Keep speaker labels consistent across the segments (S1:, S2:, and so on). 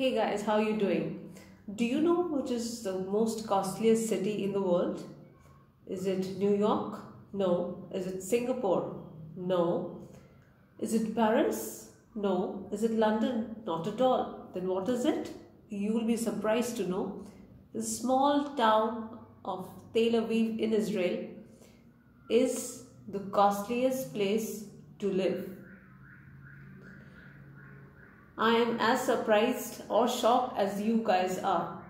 S1: Hey guys, how you doing? Do you know which is the most costliest city in the world? Is it New York? No. Is it Singapore? No. Is it Paris? No. Is it London? Not at all. Then what is it? You will be surprised to know. The small town of Tel Aviv in Israel is the costliest place to live. I am as surprised or shocked as you guys are.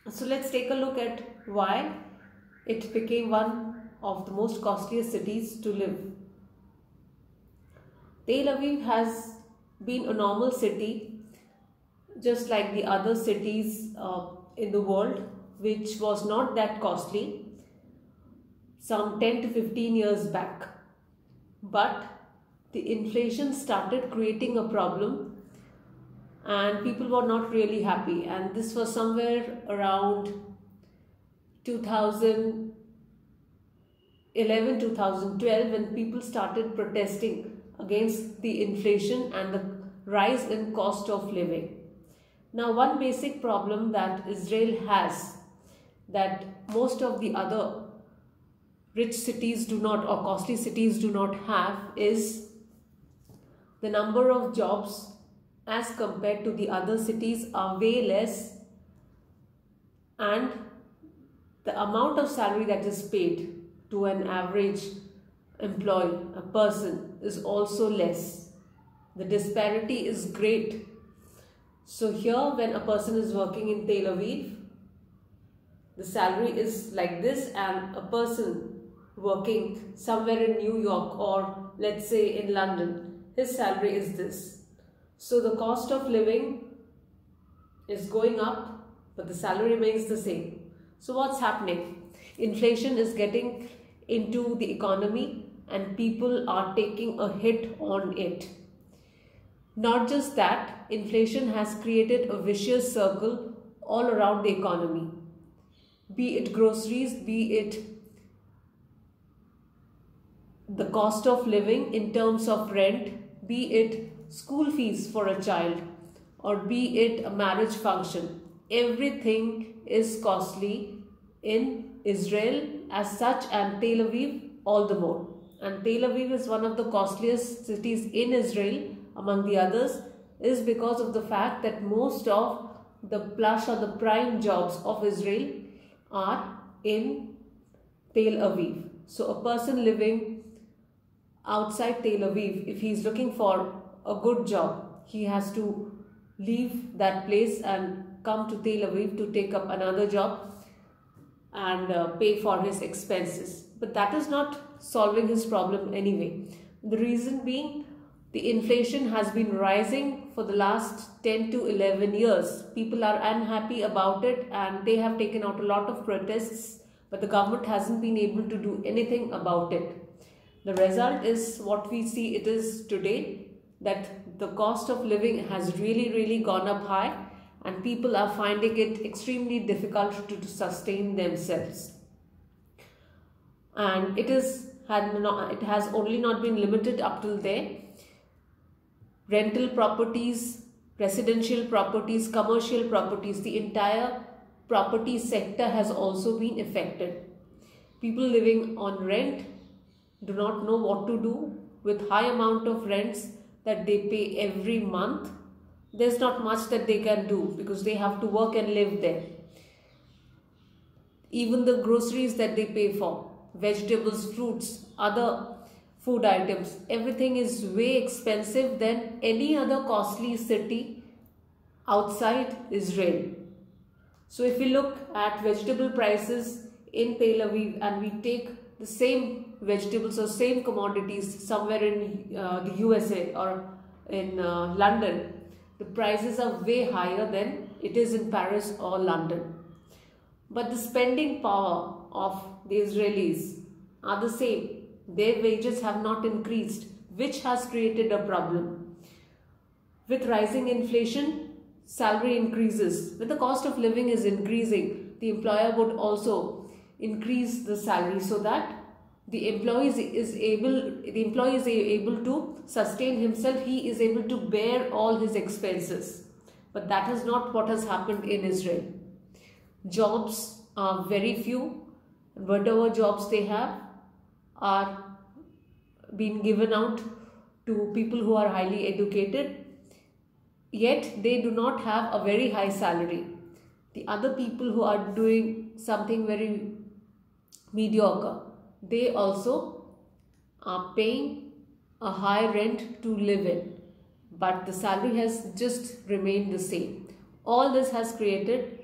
S1: So let's take a look at why it became one of the most costliest cities to live. Tel Aviv has been a normal city just like the other cities in the world, which was not that costly some 10 to 15 years back. But the inflation started creating a problem and people were not really happy, and this was somewhere around 2011-2012 when people started protesting against the inflation and the rise in cost of living. Now, one basic problem that Israel has that most of the other rich cities do not, or costly cities do not have, is the number of jobs as compared to the other cities are way less, and the amount of salary that is paid to an average employee, a person, is also less. The disparity is great. So here, when a person is working in Tel Aviv, the salary is like this, and a person working somewhere in New York or let's say in London, his salary is this. So the cost of living is going up, but the salary remains the same. So what's happening? Inflation is getting into the economy and people are taking a hit on it. Not just that, inflation has created a vicious circle all around the economy. Be it groceries, be it the cost of living in terms of rent, be it school fees for a child, or be it a marriage function. Everything is costly in Israel as such, and Tel Aviv all the more. And Tel Aviv is one of the costliest cities in Israel among the others, is because of the fact that most of the plush or the prime jobs of Israel are in Tel Aviv. So a person living outside Tel Aviv, if he is looking for a good job, he has to leave that place and come to Tel Aviv to take up another job and pay for his expenses. But that is not solving his problem anyway. The reason being, the inflation has been rising for the last 10 to 11 years. People are unhappy about it and they have taken out a lot of protests, but the government hasn't been able to do anything about it. The result is what we see it is today, that the cost of living has really gone up high and people are finding it extremely difficult to sustain themselves. And it has only not been limited up till there. Rental properties, residential properties, commercial properties, the entire property sector has also been affected. People living on rent do not know what to do with high amount of rents that they pay every month. There's not much that they can do because they have to work and live there. Even the groceries that they pay for, vegetables, fruits, other food items, everything is way expensive than any other costly city outside Israel. So if we look at vegetable prices in Tel Aviv and we take the same vegetables or same commodities somewhere in the USA or in London, the prices are way higher than it is in Paris or London. But the spending power of the Israelis are the same. Their wages have not increased, which has created a problem. With rising inflation, salary increases. When the cost of living is increasing, the employer would also increase the salary so that the employee is able to sustain himself. He is able to bear all his expenses. But that is not what has happened in Israel. Jobs are very few, and whatever jobs they have are being given out to people who are highly educated, yet they do not have a very high salary. The other people who are doing something very mediocre, they also are paying a high rent to live in, but the salary has just remained the same. All this has created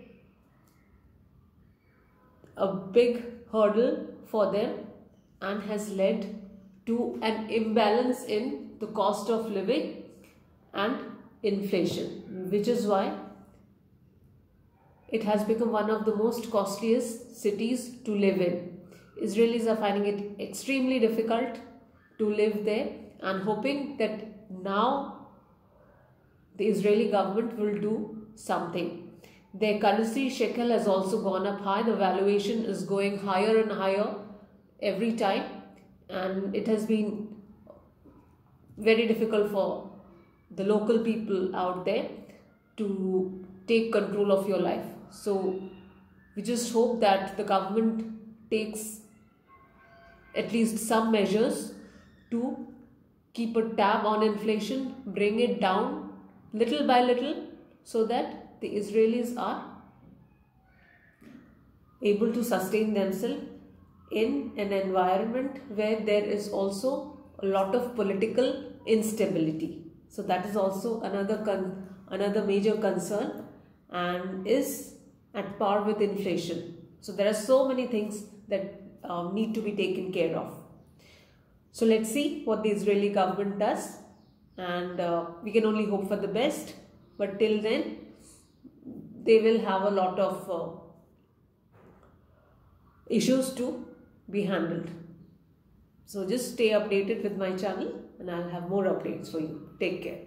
S1: a big hurdle for them and has led to an imbalance in the cost of living and inflation, which is why it has become one of the most costliest cities to live in. Israelis are finding it extremely difficult to live there and hoping that now the Israeli government will do something. Their currency shekel has also gone up high. The valuation is going higher and higher every time, and it has been very difficult for the local people out there to take control of your life. So we just hope that the government takes at least some measures to keep a tab on inflation, bring it down little by little, so that the Israelis are able to sustain themselves in an environment where there is also a lot of political instability. So that is also another major concern and is at par with inflation. So there are so many things that need to be taken care of. So let's see what the Israeli government does, and we can only hope for the best. But till then, they will have a lot of issues to be handled. So just stay updated with my channel and I'll have more updates for you. Take care.